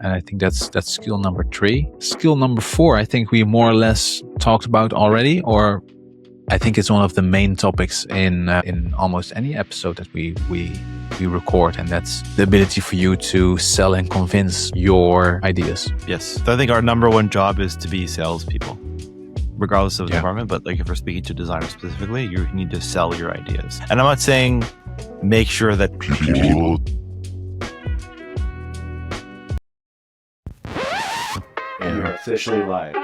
And I think that's skill number 3. Skill number 4, I think we more or less talked about already, or I think it's one of the main topics in almost any episode that we record, and that's the ability for you to sell and convince your ideas. Yes. So I think our number one job is to be salespeople, regardless of the department. But like if we're speaking to designers specifically, you need to sell your ideas. And I'm not saying make sure that people... You're officially live.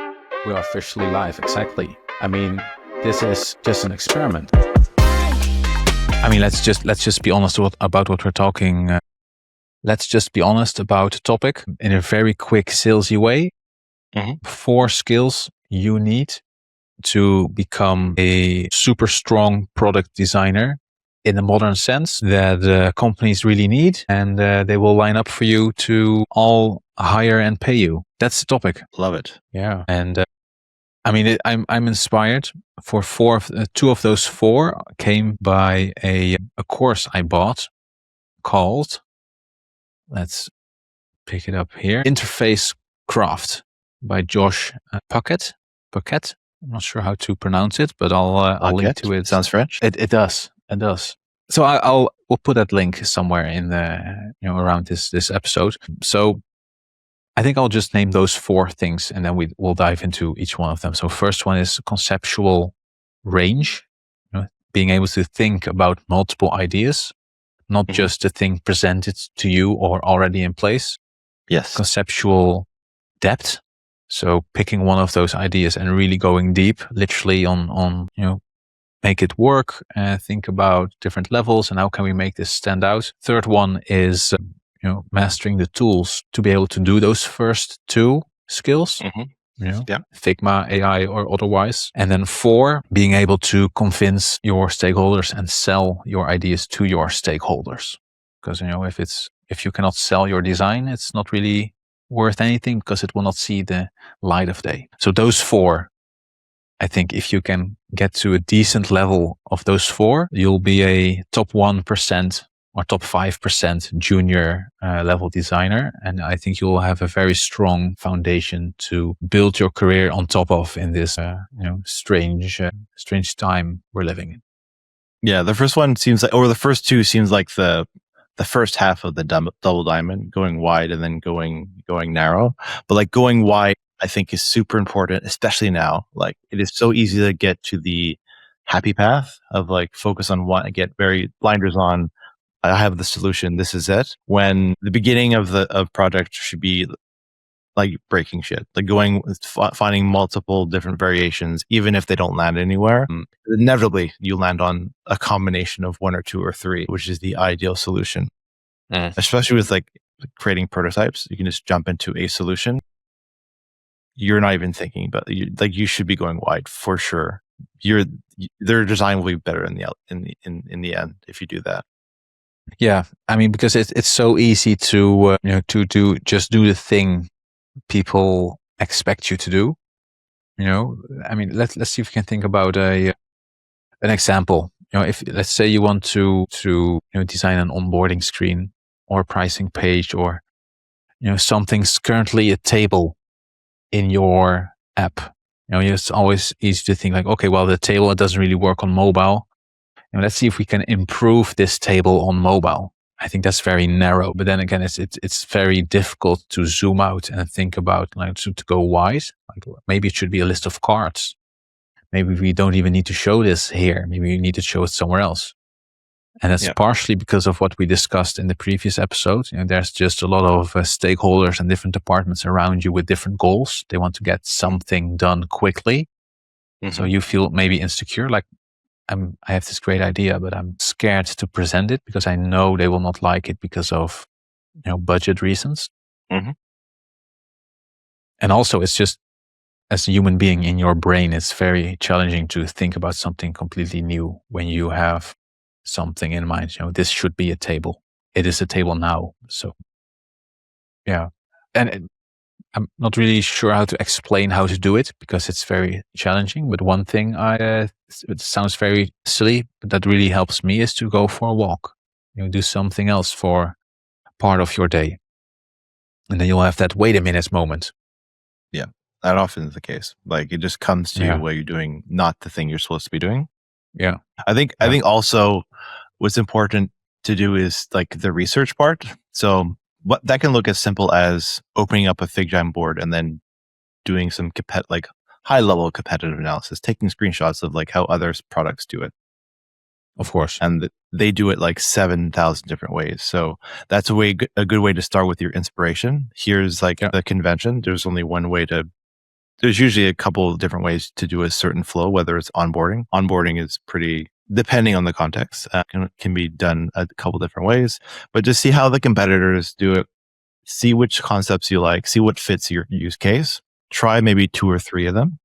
We are officially live, exactly. I mean, this is just an experiment. I mean, let's just be honest about what we're talking. Let's just be honest about the topic in a very quick salesy way. 4 skills you need to become a super strong product designer in the modern sense that companies really need, and they will line up for you to all hire and pay you. That's the topic. Love it. Yeah. And I mean, I'm inspired for 2 of those 4 came by a course I bought called, let's pick it up here, Interface Craft by Josh Puckett. I'm not sure how to pronounce it, but I'll link to it. Sounds French. It does. So we'll put that link somewhere in the around this episode. So I think I'll just name those 4 things, and then we'll dive into each one of them. So first one is conceptual range, being able to think about multiple ideas, not just the thing presented to you or already in place. Yes. Conceptual depth. So picking one of those ideas and really going deep, literally on make it work, and think about different levels and how can we make this stand out. Third one is mastering the tools to be able to do those first 2 skills. Figma, AI, or otherwise. And then 4, being able to convince your stakeholders and sell your ideas to your stakeholders. Because if you cannot sell your design, it's not really worth anything because it will not see the light of day. So those 4, I think if you can get to a decent level of those 4, you'll be a top 1% or top 5% junior level designer. And I think you'll have a very strong foundation to build your career on top of in this strange time we're living in. Yeah, the first one seems like, or the first 2 seems like the first half of the double diamond, going wide and then going narrow. But like going wide, I think is super important, especially now. Like it is so easy to get to the happy path of like focus on one, get very blinders on. I have the solution. This is it. When the beginning of project should be like breaking shit, like finding multiple different variations, even if they don't land anywhere. Inevitably, you land on a combination of 1 or 2 or 3, which is the ideal solution. Especially with like creating prototypes, you can just jump into a solution. You're not even thinking, but you should be going wide for sure. Their design will be better in the end if you do that. Yeah, I mean, because it's so easy to do the thing people expect you to do. I mean, let's see if we can think about an example. If let's say you want to design an onboarding screen or a pricing page, or something's currently a table in your app. It's always easy to think like, okay, well, the table, it doesn't really work on mobile. Let's see if we can improve this table on mobile. I think that's very narrow, but then again, it's very difficult to zoom out and think about like to go wide. Like maybe it should be a list of cards. Maybe we don't even need to show this here. Maybe we need to show it somewhere else. And that's partially because of what we discussed in the previous episode. There's just a lot of stakeholders and different departments around you with different goals. They want to get something done quickly. So you feel maybe insecure, like I have this great idea, but I'm scared to present it because I know they will not like it because of budget reasons. And also, it's just as a human being in your brain, it's very challenging to think about something completely new when you have something in mind. This should be a table. It is a table now. So yeah, and I'm not really sure how to explain how to do it because it's very challenging. But one thing it sounds very silly, but that really helps me is to go for a walk. Do something else for part of your day. And then you'll have that wait a minute moment. Yeah, that often is the case. Like it just comes to you while you're doing not the thing you're supposed to be doing. Yeah. I think also what's important to do is like the research part. So what that can look as simple as opening up a FigJam board and then doing some like high level competitive analysis, taking screenshots of like how other products do it. Of course. And they do it like 7,000 different ways. So that's a good way to start with your inspiration. Here's like the convention. There's only one way there's usually a couple of different ways to do a certain flow, whether it's onboarding. Onboarding is pretty, depending on the context, can be done a couple different ways, but just see how the competitors do it. See which concepts you like, see what fits your use case. Try maybe 2 or 3 of them.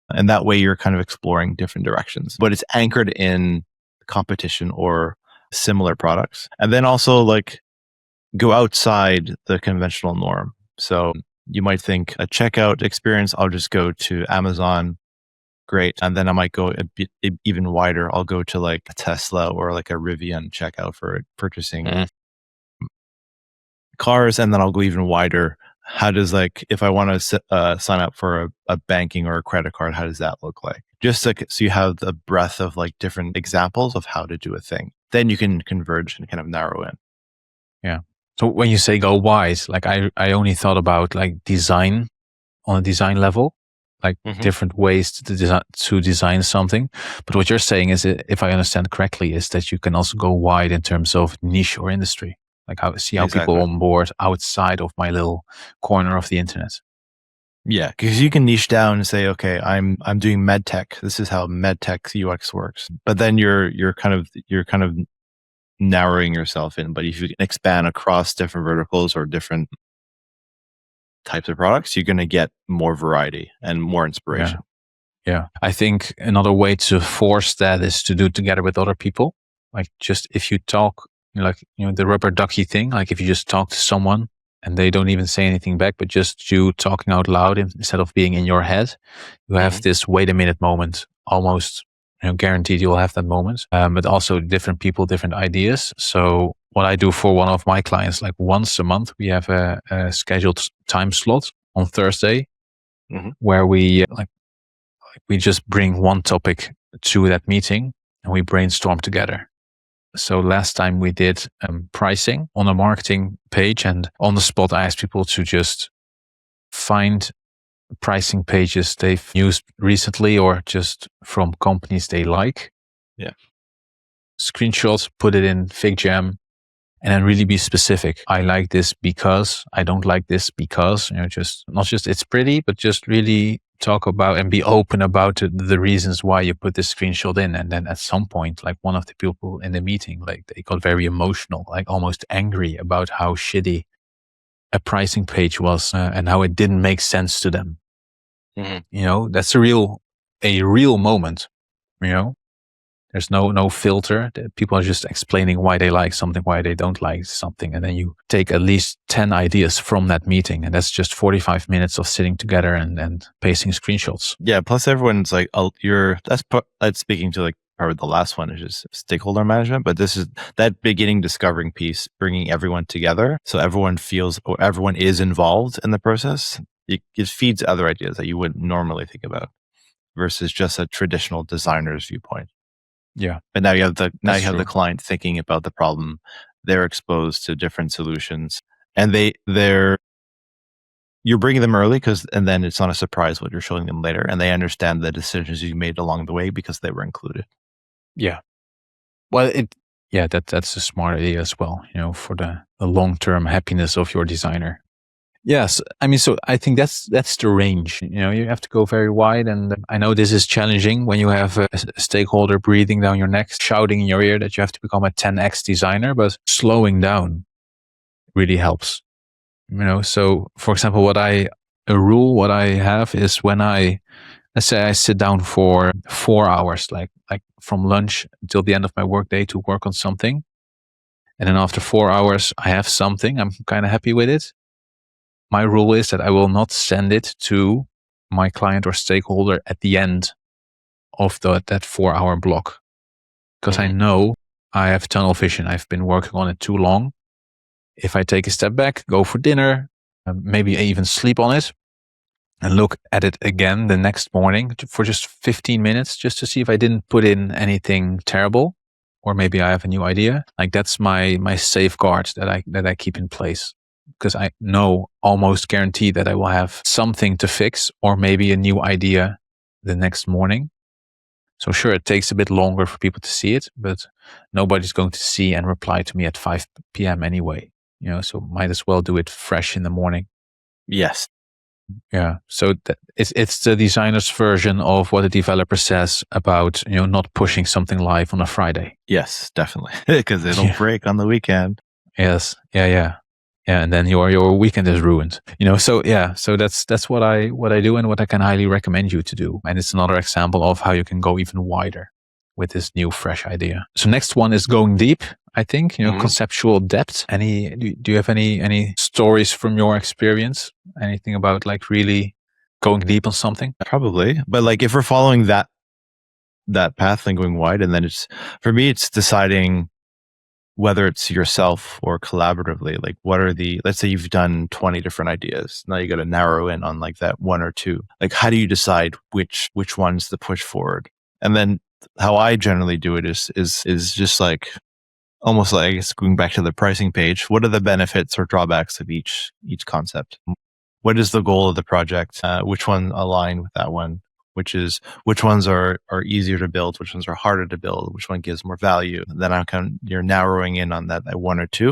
And that way you're kind of exploring different directions, but it's anchored in competition or similar products. And then also like go outside the conventional norm. So you might think a checkout experience, I'll just go to Amazon. Great. And then I might go a bit even wider. I'll go to like a Tesla or like a Rivian checkout for purchasing cars. And then I'll go even wider. How does like, if I want to sign up for a banking or a credit card, how does that look like? Just like, so you have the breadth of like different examples of how to do a thing. Then you can converge and kind of narrow in. Yeah. So when you say go wide, like I only thought about like design on a design level, like different ways to design something. But what you're saying is, if I understand correctly, is that you can also go wide in terms of niche or industry. Like how people on board outside of my little corner of the internet. Yeah, because you can niche down and say, okay, I'm doing medtech. This is how medtech UX works. But then you're kind of narrowing yourself in. But if you can expand across different verticals or different types of products, you're going to get more variety and more inspiration. Yeah. I think another way to force that is to do it together with other people. Like just if you talk, the rubber ducky thing, like if you just talk to someone and they don't even say anything back, but just you talking out loud instead of being in your head, you have this wait a minute moment, almost guaranteed you'll have that moment. But also different people, different ideas. So what I do for one of my clients, like once a month, we have a scheduled time slot on Thursday where we we just bring one topic to that meeting and we brainstorm together. So last time we did pricing on a marketing page, and on the spot I asked people to just find pricing pages they've used recently or just from companies they like. Yeah. Screenshots, put it in FigJam, and then really be specific. I like this because, I don't like this because, just not just it's pretty, but just really talk about and be open about the reasons why you put this screenshot in. And then at some point, like one of the people in the meeting, like they got very emotional, like almost angry about how shitty a pricing page was and how it didn't make sense to them. That's a real moment, There's no filter. People are just explaining why they like something, why they don't like something. And then you take at least 10 ideas from that meeting. And that's just 45 minutes of sitting together and pasting screenshots. Yeah. Plus everyone's like, that's speaking to like probably the last one is just stakeholder management. But this is that beginning discovering piece, bringing everyone together. So everyone feels or everyone is involved in the process. It feeds other ideas that you wouldn't normally think about versus just a traditional designer's viewpoint. Yeah. But now you have the client thinking about the problem. They're exposed to different solutions, and you're bringing them early and then it's not a surprise what you're showing them later, and they understand the decisions you made along the way because they were included. Yeah. Well, that's a smart idea as well, for the long-term happiness of your designer. Yes. I mean, so I think that's the range, you have to go very wide. And I know this is challenging when you have a stakeholder breathing down your neck, shouting in your ear that you have to become a 10x designer, but slowing down really helps, So for example, what I have is when let's say I sit down for 4 hours, like from lunch until the end of my workday to work on something. And then after 4 hours, I have something, I'm kind of happy with it. My rule is that I will not send it to my client or stakeholder at the end of that 4-hour block. Because I know I have tunnel vision. I've been working on it too long. If I take a step back, go for dinner, maybe even sleep on it and look at it again the next morning for just 15 minutes, just to see if I didn't put in anything terrible, or maybe I have a new idea. Like, that's my safeguard that I keep in place, because I know, almost guaranteed, that I will have something to fix, or maybe a new idea the next morning. So sure, it takes a bit longer for people to see it, but nobody's going to see and reply to me at 5 p.m. anyway. So might as well do it fresh in the morning. Yes. Yeah. So it's the designer's version of what a developer says about, not pushing something live on a Friday. Yes, definitely. Because it'll break on the weekend. Yes. Yeah. And then your weekend is ruined. So that's what I do, and what I can highly recommend you to do. And it's another example of how you can go even wider with this new fresh idea. So next one is going deep, I think, conceptual depth. Do you have any stories from your experience? Anything about like really going deep on something? Probably. But like, if we're following that path and going wide, and then for me, it's deciding whether it's yourself or collaboratively, like let's say you've done 20 different ideas. Now you got to narrow in on like that one or two. Like, how do you decide which ones to push forward? And then how I generally do it is just like, almost like, I guess, going back to the pricing page. What are the benefits or drawbacks of each concept? What is the goal of the project? Which one align with that one? Which ones are easier to build, which ones are harder to build, which one gives more value. Then you're narrowing in on that one or two.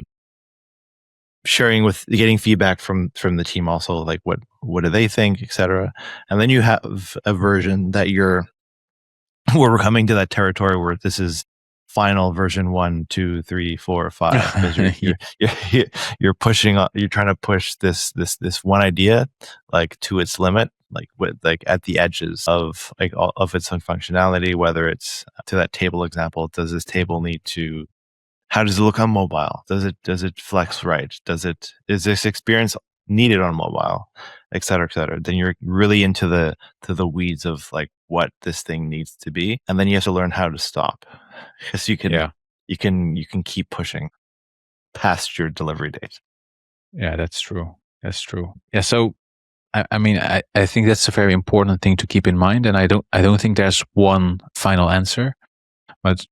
Getting feedback from the team also, like what do they think, etc. And then you have a version that where we're coming to that territory where this is final version 1, 2, 3, 4, 5. Because you're pushing, you're trying to push this one idea like to its limit, like at the edges of like of its own functionality. Whether it's to that table example, does this table how does it look on mobile? Does it flex right? Is this experience needed on mobile, et cetera, et cetera? Then you're really into the weeds of like what this thing needs to be, and then you have to learn how to stop, because you can keep pushing past your delivery date. Yeah, that's true. Yeah. So I think that's a very important thing to keep in mind, and I don't think there's one final answer, but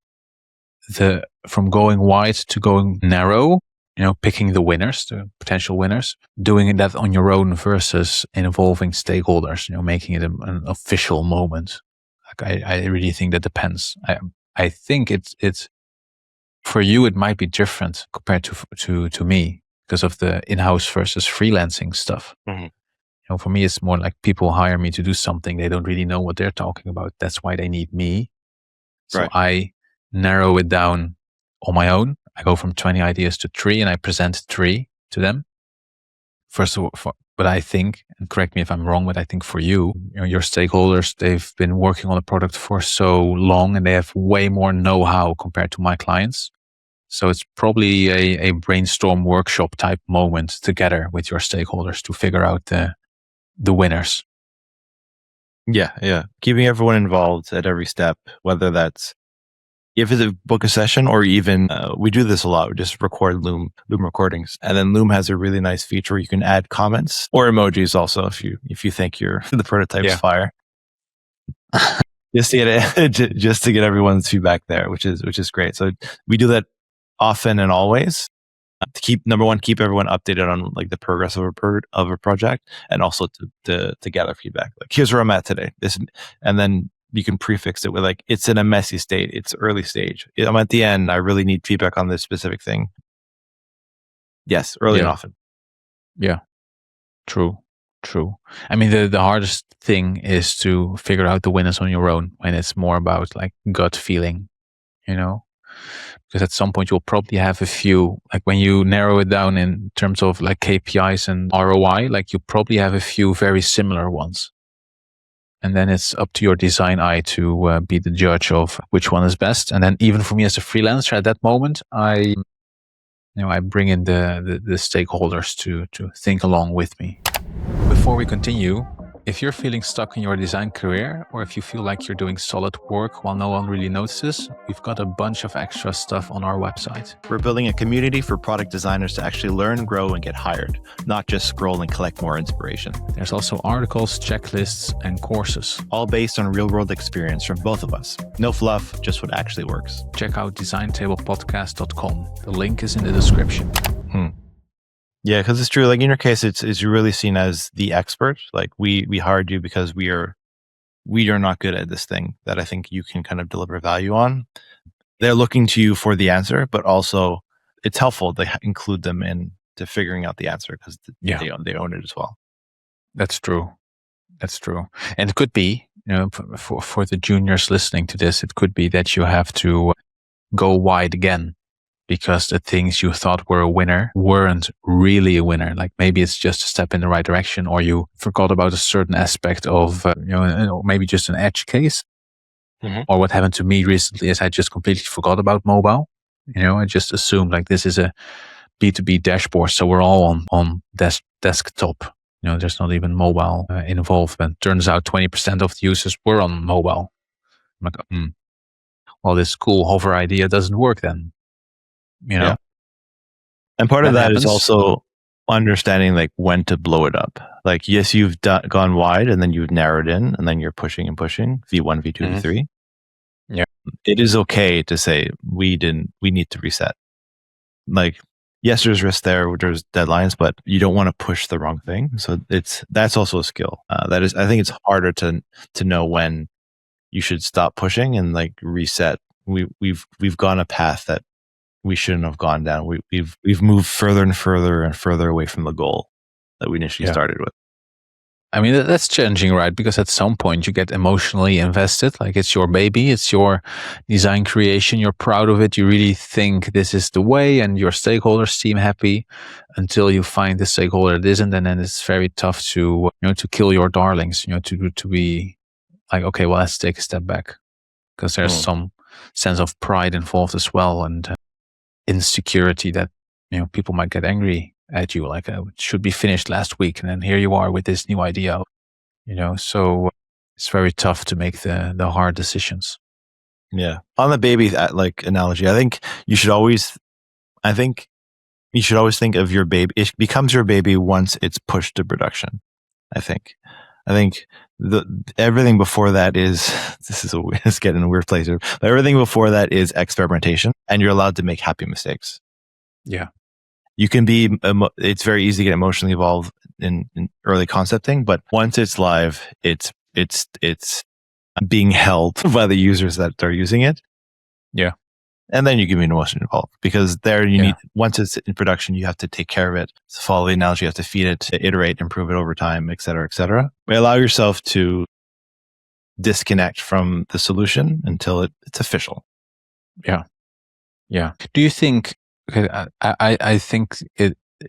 from going wide to going narrow, picking the winners, the potential winners, doing that on your own versus involving stakeholders, making it an official moment. Like, I really think that depends. I think it's for you, it might be different compared to me, because of the in-house versus freelancing stuff. Mm-hmm. For me, it's more like people hire me to do something. They don't really know what they're talking about. That's why they need me. So Right. I narrow it down on my own. I go from 20 ideas to 3, and I present 3 to them. First of all, but I think, and correct me if I'm wrong, but I think for you, your stakeholders, they've been working on the product for so long, and they have way more know-how compared to my clients. So it's probably a brainstorm workshop type moment together with your stakeholders to figure out the winners. Yeah. Keeping everyone involved at every step, whether that's if it's a book a session, or even we do this a lot. We just record Loom recordings, and then Loom has a really nice feature where you can add comments or emojis also if you think the prototype's fire. just to get everyone's feedback there, which is great. So we do that often and always to keep everyone updated on like the progress of a project, and also to gather feedback. Like, here's where I'm at today. And then you can prefix it with like, it's in a messy state, it's early stage, I'm at the end, I really need feedback on this specific thing. Yes, early and often. Yeah, true. I mean, the hardest thing is to figure out the winners on your own, when it's more about like gut feeling, because at some point you'll probably have a few, like when you narrow it down in terms of like KPIs and ROI, like you probably have a few very similar ones. And then it's up to your design eye to be the judge of which one is best. And then even for me as a freelancer at that moment, I bring in the stakeholders to think along with me. Before we continue, If you're feeling stuck in your design career, or if you feel like you're doing solid work while no one really notices, we've got a bunch of extra stuff on our website. We're building a community for product designers to actually learn, grow, and get hired, not just scroll and collect more inspiration. There's also articles, checklists, and courses. All based on real-world experience from both of us. No fluff, just what actually works. Check out designtablepodcast.com. The link is in the description. Yeah, because it's true. Like in your case, it's you're really seen as the expert. Like we hired you because we are not good at this thing that I think you can kind of deliver value on. They're looking to you for the answer, but also it's helpful to include them into figuring out the answer because they own it as well. That's true. That's true. And it could be, for the juniors listening to this, it could be that you have to go wide again, because the things you thought were a winner weren't really a winner. Like maybe it's just a step in the right direction, or you forgot about a certain aspect of, maybe just an edge case. Mm-hmm. Or what happened to me recently is I just completely forgot about mobile. I just assumed like this is a B2B dashboard, so we're all on desktop. There's not even mobile involved. But turns out 20% of the users were on mobile. I'm like, well, this cool hover idea doesn't work then. Yeah. And part of that is also understanding like when to blow it up. Like, yes, you've gone wide and then you've narrowed in and then you're pushing and pushing V1, V2, V3. Yeah. It is okay to say we need to reset. Like, yes, there's risk there's deadlines, but you don't want to push the wrong thing. So that's also a skill. I think it's harder to know when you should stop pushing and like reset. We've gone a path that we shouldn't have gone down. We've moved further and further and further away from the goal that we initially started with. I mean, that's challenging, right? Because at some point you get emotionally invested. Like it's your baby, it's your design creation. You're proud of it. You really think this is the way, and your stakeholders seem happy until you find the stakeholder that isn't, and then it's very tough to kill your darlings. To be like, okay, well, let's take a step back, because there's some sense of pride involved as well, and insecurity that people might get angry at you, like it should be finished last week, and then here you are with this new idea. So it's very tough to make the hard decisions. Yeah, on the baby like analogy, I think you should always think of your baby. It becomes your baby once it's pushed to production. I think everything before that is it's getting in a weird place here. But everything before that is experimentation, and you're allowed to make happy mistakes. Yeah, you can be. It's very easy to get emotionally involved in early concepting, but once it's live, it's being held by the users that are using it. Yeah, and then you give me an emotion involved, because there you need, once it's in production, you have to take care of it. To follow the analogy, you have to feed it, iterate, improve it over time, et cetera, et cetera. But allow yourself to disconnect from the solution until it's official. Yeah. Yeah. Do you think, I think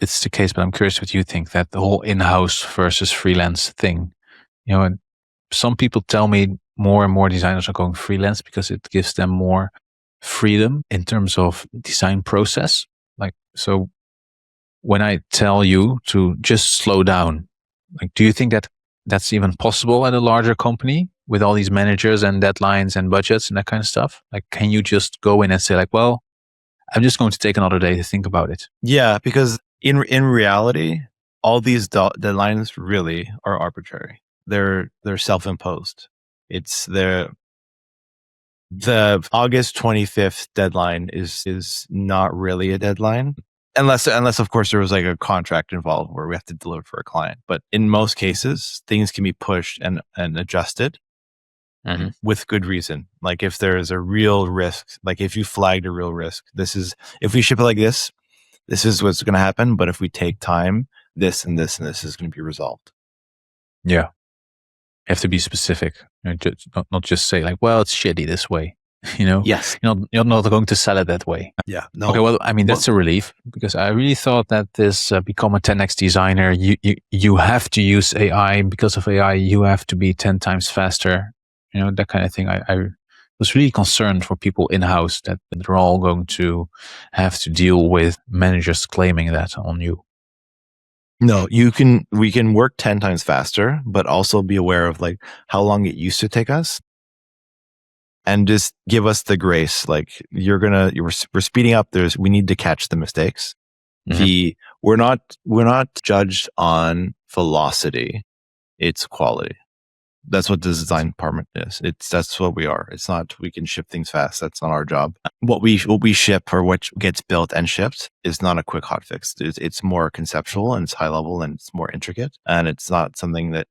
it's the case, but I'm curious what you think, that the whole in-house versus freelance thing, and some people tell me more and more designers are going freelance because it gives them more freedom in terms of design process. Like, so when I tell you to just slow down, like, do you think that that's even possible at a larger company with all these managers and deadlines and budgets and that kind of stuff? Like, can you just go in and say like, well, I'm just going to take another day to think about it? Yeah, because in reality, all these deadlines really are arbitrary. They're self-imposed. It's the August 25th deadline is not really a deadline, unless of course there was like a contract involved where we have to deliver for a client. But in most cases, things can be pushed and adjusted with good reason. Like if there is a real risk, like if you flagged a real risk, if we ship it like this is what's going to happen. But if we take time, this and this and this is going to be resolved. Yeah. You have to be specific, not just say like, well, it's shitty this way, Yes. You're not going to sell it that way. Yeah. No. Okay. Well, I mean, that's a relief, because I really thought that this become a 10x designer, you have to use AI. Because of AI, you have to be 10 times faster, that kind of thing. I was really concerned for people in-house that they're all going to have to deal with managers claiming that on you. No, we can work 10 times faster, but also be aware of like how long it used to take us and just give us the grace. Like we're speeding up. We need to catch the mistakes. Mhm. We're not judged on velocity. It's quality. That's what the design department is. That's what we are. It's not we can ship things fast. That's not our job. What we ship or what gets built and shipped is not a quick hot fix. It's more conceptual and it's high level and it's more intricate, and it's not something that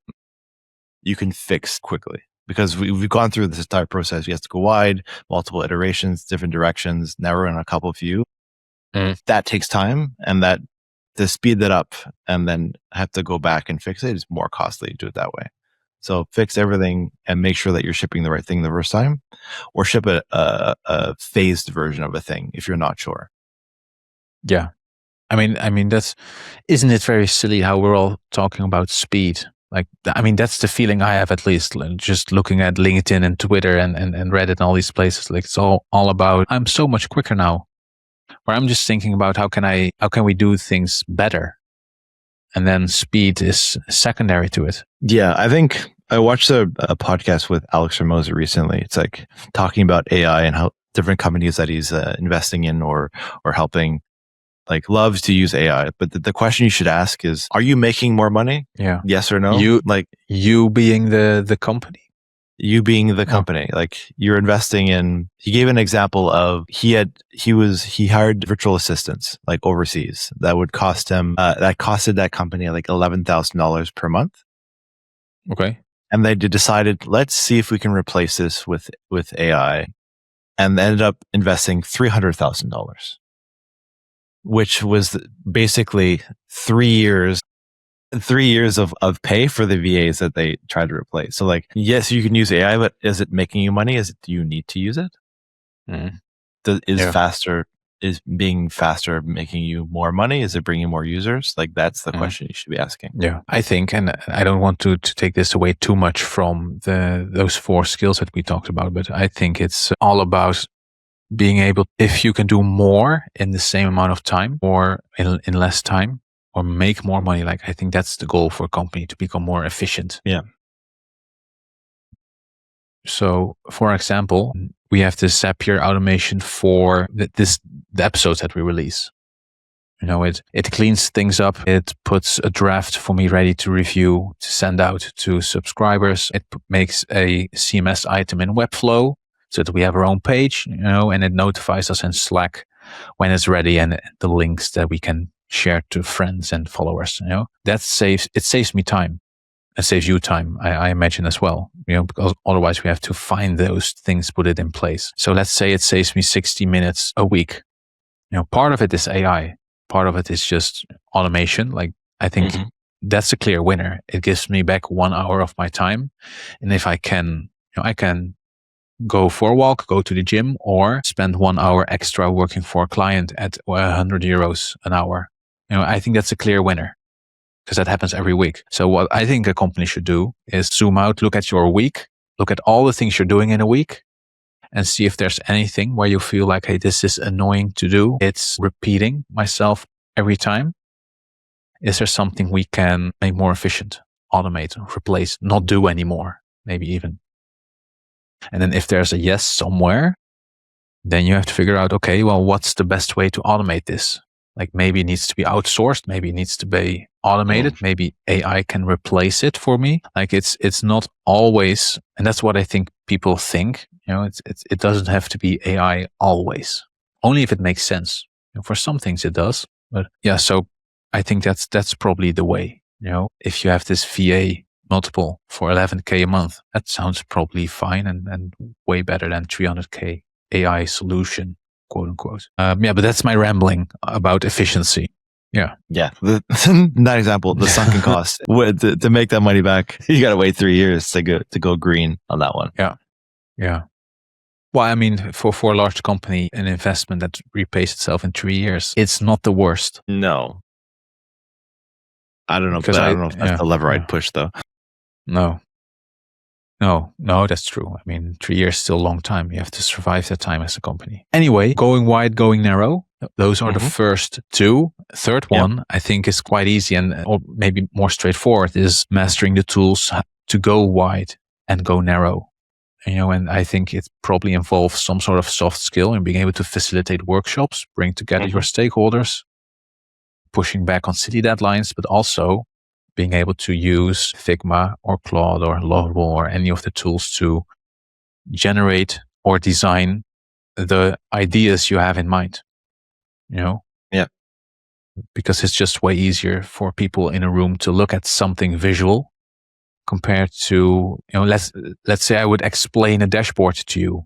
you can fix quickly because we've gone through this entire process. We have to go wide, multiple iterations, different directions. Now we're in a couple few. That takes time, and that to speed that up and then have to go back and fix it is more costly to do it that way. So fix everything and make sure that you're shipping the right thing the first time, or ship a phased version of a thing if you're not sure. Yeah. I mean, isn't it very silly how we're all talking about speed? Like, I mean, that's the feeling I have, at least, just looking at LinkedIn and Twitter and Reddit and all these places. Like, it's all about, I'm so much quicker now. Where I'm just thinking about how can we do things better? And then speed is secondary to it. Yeah, I think I watched a podcast with Alex Ramosa recently. It's like talking about AI and how different companies that he's investing in or helping like loves to use AI. But the question you should ask is, are you making more money? Yeah. Yes or no? You being the company. You being the company, like you're investing in. He gave an example of he hired virtual assistants like overseas that would cost him that costed that company like $11,000 per month. Okay. And they decided, let's see if we can replace this with AI, and they ended up investing $300,000, which was basically 3 years. 3 years of pay for the VAs that they tried to replace. So like, yes, you can use AI, but is it making you money? Do you need to use it? Is being faster making you more money? Is it bringing more users? Like, that's the question you should be asking. Yeah, I think, and I don't want to take this away too much from those 4 skills that we talked about, but I think it's all about being able, if you can do more in the same amount of time or in less time, or make more money. Like, I think that's the goal for a company, to become more efficient. Yeah. So, for example, we have this Zapier automation for the episodes that we release. You know, it cleans things up. It puts a draft for me ready to review, to send out to subscribers. It makes a CMS item in Webflow so that we have our own page, you know, and it notifies us in Slack when it's ready, and the links that we can share to friends and followers. You know, it saves me time. It saves you time, I imagine, as well, you know, because otherwise we have to find those things, put it in place. So let's say it saves me 60 minutes a week. You know, part of it is AI. Part of it is just automation. Like, I think that's a clear winner. It gives me back 1 hour of my time. And if I can go for a walk, go to the gym, or spend 1 hour extra working for a client at €100 an hour. You know, I think that's a clear winner, because that happens every week. So what I think a company should do is zoom out, look at your week, look at all the things you're doing in a week, and see if there's anything where you feel like, hey, this is annoying to do. It's repeating myself every time. Is there something we can make more efficient, automate, replace, not do anymore, maybe even? And then if there's a yes somewhere, then you have to figure out, okay, well, what's the best way to automate this? Like, maybe it needs to be outsourced. Maybe it needs to be automated. Maybe AI can replace it for me. Like, it's not always, and that's what I think people think. You know, it doesn't have to be AI always. Only if it makes sense. You know, for some things it does, but yeah. So I think that's probably the way. You know, if you have this VA multiple for 11K a month, that sounds probably fine and way better than 300K AI solution, quote unquote. Yeah, but that's my rambling about efficiency. Yeah. Yeah. That example, the sunken cost, to make that money back, you got to wait 3 years to go green on that one. Yeah. Yeah. Well, I mean, for a large company, an investment that repays itself in 3 years, it's not the worst. No. I don't know, because I don't know if that's the lever I'd push, though. No, that's true. I mean, 3 years is still a long time. You have to survive that time as a company. Anyway, going wide, going narrow. Those are the first 2. Third one, I think, is quite easy or maybe more straightforward, is mastering the tools to go wide and go narrow. And I think it probably involves some sort of soft skill in being able to facilitate workshops, bring together your stakeholders, pushing back on city deadlines, but also being able to use Figma or Claude or Lovable or any of the tools to generate or design the ideas you have in mind. Yeah. Because it's just way easier for people in a room to look at something visual compared to, let's say I would explain a dashboard to you.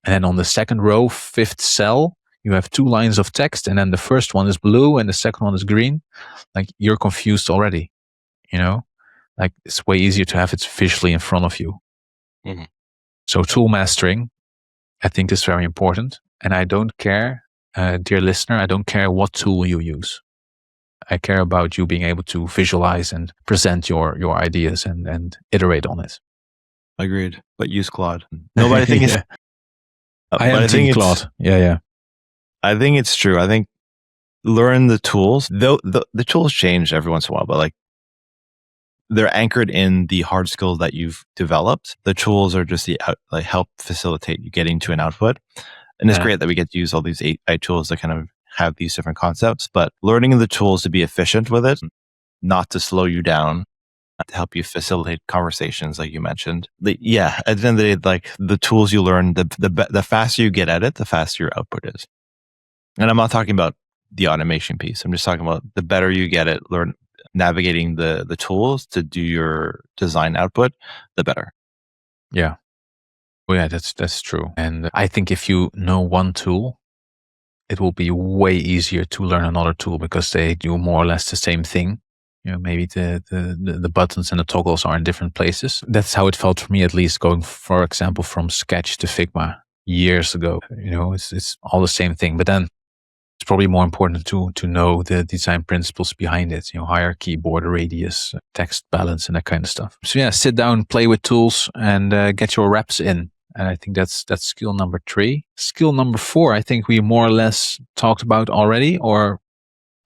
And then on the second row, fifth cell, you have 2 lines of text, and then the first one is blue and the second one is green. Like, you're confused already, like, it's way easier to have it visually in front of you. Mm-hmm. So tool mastering, I think, is very important. And I don't care, dear listener, I don't care what tool you use. I care about you being able to visualize and present your ideas and iterate on it. Agreed. But use Claude. No, but I think yeah. I am team Claude. Yeah. I think it's true. I think learn the tools. Though the tools change every once in a while, but like, they're anchored in the hard skills that you've developed. The tools are just help facilitate you getting to an output. And it's great that we get to use all these AI tools to kind of have these different concepts, but learning the tools to be efficient with it, not to slow you down, to help you facilitate conversations, like you mentioned. At the end of the day, like, the tools you learn, the faster you get at it, the faster your output is. And I'm not talking about the automation piece. I'm just talking about the better you get at navigating the tools to do your design output, the better. Yeah. Well, yeah, that's true. And I think if you know one tool, it will be way easier to learn another tool because they do more or less the same thing. Maybe the buttons and the toggles are in different places. That's how it felt for me, at least, going, for example, from Sketch to Figma years ago. It's all the same thing. But then it's probably more important to know the design principles behind it. Hierarchy, border radius, text balance, and that kind of stuff. So yeah, sit down, play with tools, and get your reps in. And I think that's skill number 3. Skill number 4, I think we more or less talked about already, or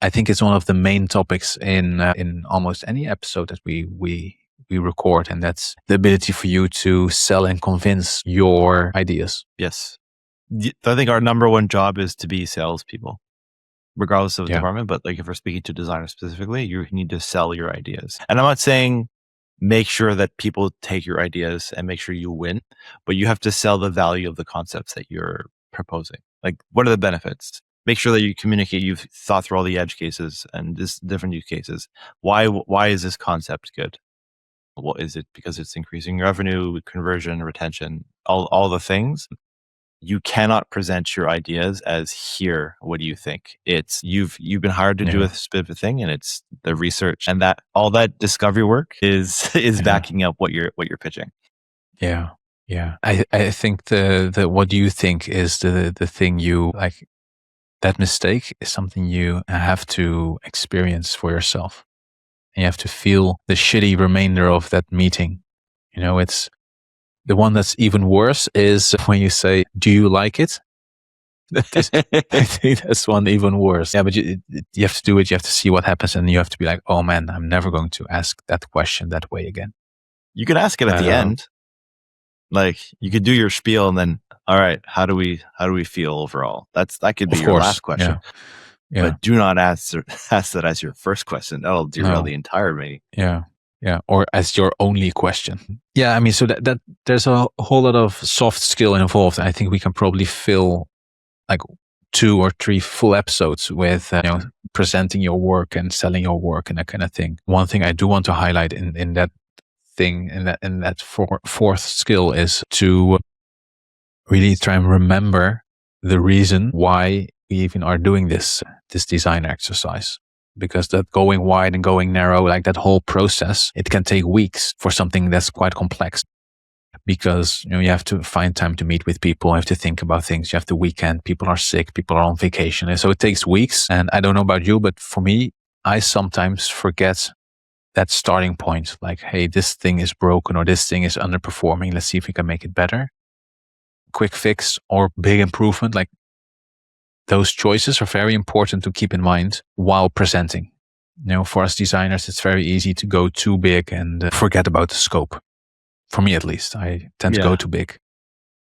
I think it's one of the main topics in almost any episode that we record, and that's the ability for you to sell and convince your ideas. Yes. I think our number one job is to be salespeople, regardless of the department. But like, if we're speaking to designers specifically, you need to sell your ideas. And I'm not saying make sure that people take your ideas and make sure you win, but you have to sell the value of the concepts that you're proposing. Like, what are the benefits? Make sure that you communicate, you've thought through all the edge cases and just different use cases. Why is this concept good? What is it? Because it's increasing revenue, conversion, retention, all the things. You cannot present your ideas as, here, what do you think? It's you've been hired to do a specific thing, and it's the research and that all that discovery work is backing up what you're pitching. Yeah. I think the what do you think is the thing you like. That mistake is something you have to experience for yourself. And you have to feel the shitty remainder of that meeting. It's the one that's even worse is when you say, do you like it? I think that's one even worse. Yeah, but you have to do it. You have to see what happens. And you have to be like, oh man, I'm never going to ask that question that way again. You can ask it at the end. Like, you could do your spiel and then, all right, how do we feel overall? That could be your last question. Yeah. But do not ask that as your first question. That'll derail the entire meeting. Yeah, or as your only question. Yeah, I mean, so that there's a whole lot of soft skill involved. I think we can probably fill like 2 or 3 full episodes with presenting your work and selling your work and that kind of thing. One thing I do want to highlight in that thing, in that fourth skill, is to really try and remember the reason why we even are doing this design exercise. Because that going wide and going narrow, like that whole process, it can take weeks for something that's quite complex. Because you have to find time to meet with people, you have to think about things, you have the weekend, people are sick, people are on vacation, and so it takes weeks. And I don't know about you, but for me, I sometimes forget that starting point. Like, hey, this thing is broken or this thing is underperforming. Let's see if we can make it better. Quick fix or big improvement. Like, those choices are very important to keep in mind while presenting. For us designers, it's very easy to go too big and forget about the scope. For me, at least, I tend to go too big.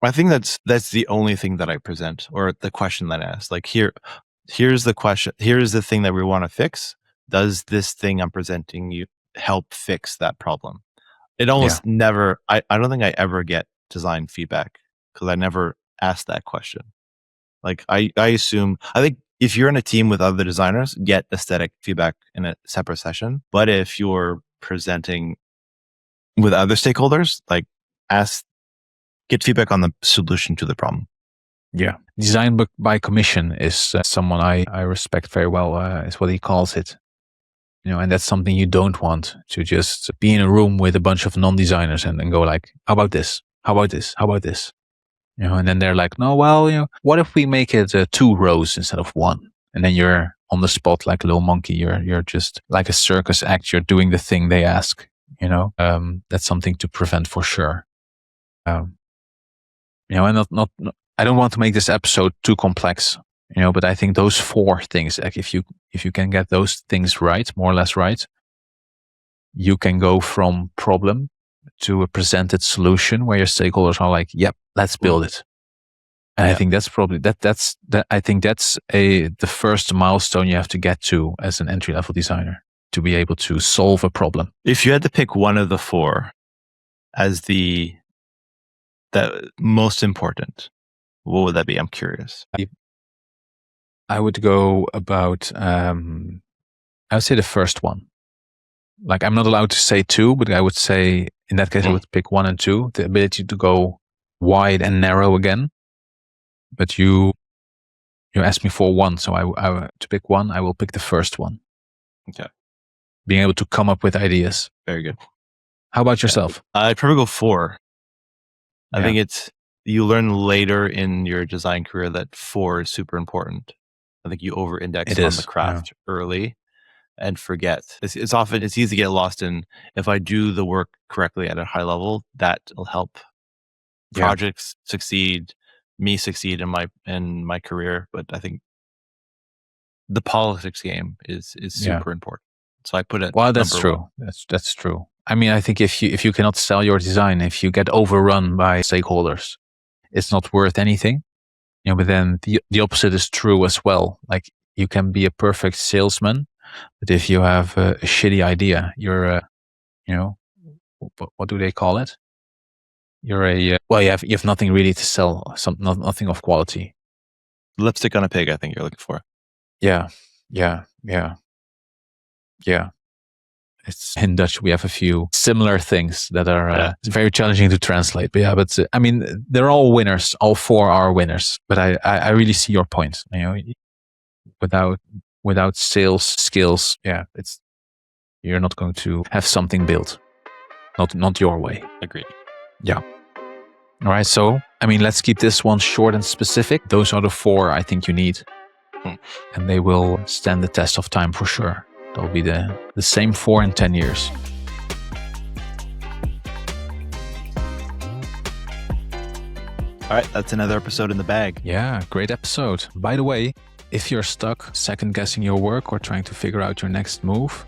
I think that's the only thing that I present, or the question that I ask. Like here's the question. Here's the thing that we want to fix. Does this thing I'm presenting you help fix that problem? It almost never. I don't think I ever get design feedback because I never ask that question. Like I assume. I think if you're in a team with other designers, get aesthetic feedback in a separate session. But if you're presenting with other stakeholders, like get feedback on the solution to the problem. Yeah. Design by commission is someone I respect very well, is what he calls it. And that's something you don't want, to just be in a room with a bunch of non-designers and go like, how about this? How about this? How about this? And then they're like, no, well, what if we make it 2 rows instead of 1? And then you're on the spot like a little monkey. You're just like a circus act. You're doing the thing they ask, that's something to prevent for sure. And not I don't want to make this episode too complex, but I think those 4 things, like if you can get those things right, more or less right, you can go from problem to a presented solution where your stakeholders are like, yep, let's build it. And I think that's probably I think that's the first milestone you have to get to as an entry-level designer, to be able to solve a problem. If you had to pick one of the 4 as the most important, what would that be? I'm curious. I would go about, I would say the first one. Like, I'm not allowed to say 2, but I would say in that case, I would pick 1 and 2, the ability to go wide and narrow again. But you asked me for 1, so I to pick 1, I will pick the first one. Okay. Being able to come up with ideas. Very good. How about yourself? I'd probably go 4. I think you learn later in your design career that 4 is super important. I think you over-index on the craft early and forget. It's easy to get lost in, if I do the work correctly at a high level, that will help projects succeed, me succeed in my career. But I think the politics game is super important. So I put it. Well, that's true. 1. That's true. I mean, I think if you cannot sell your design, if you get overrun by stakeholders, it's not worth anything. But then the opposite is true as well. Like, you can be a perfect salesman, but if you have a shitty idea, you're what do they call it? You're you have nothing really to sell, nothing of quality. Lipstick on a pig, I think you're looking for. Yeah. It's in Dutch. We have a few similar things that are very challenging to translate. But I mean, they're all winners. All 4 are winners. But I really see your point. Without sales skills, you're not going to have something built. Not your way. Agreed. Yeah. All right. So, I mean, let's keep this one short and specific. Those are the 4 I think you need, and they will stand the test of time for sure. They'll be the same 4 in 10 years. All right, that's another episode in the bag. Yeah, great episode. By the way, if you're stuck second-guessing your work or trying to figure out your next move,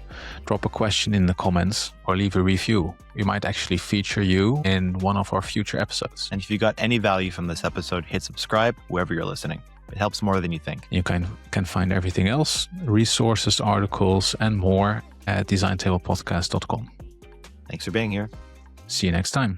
drop a question in the comments or leave a review. We might actually feature you in one of our future episodes. And if you got any value from this episode, hit subscribe wherever you're listening. It helps more than you think. You can find everything else, resources, articles, and more at designtablepodcast.com. Thanks for being here. See you next time.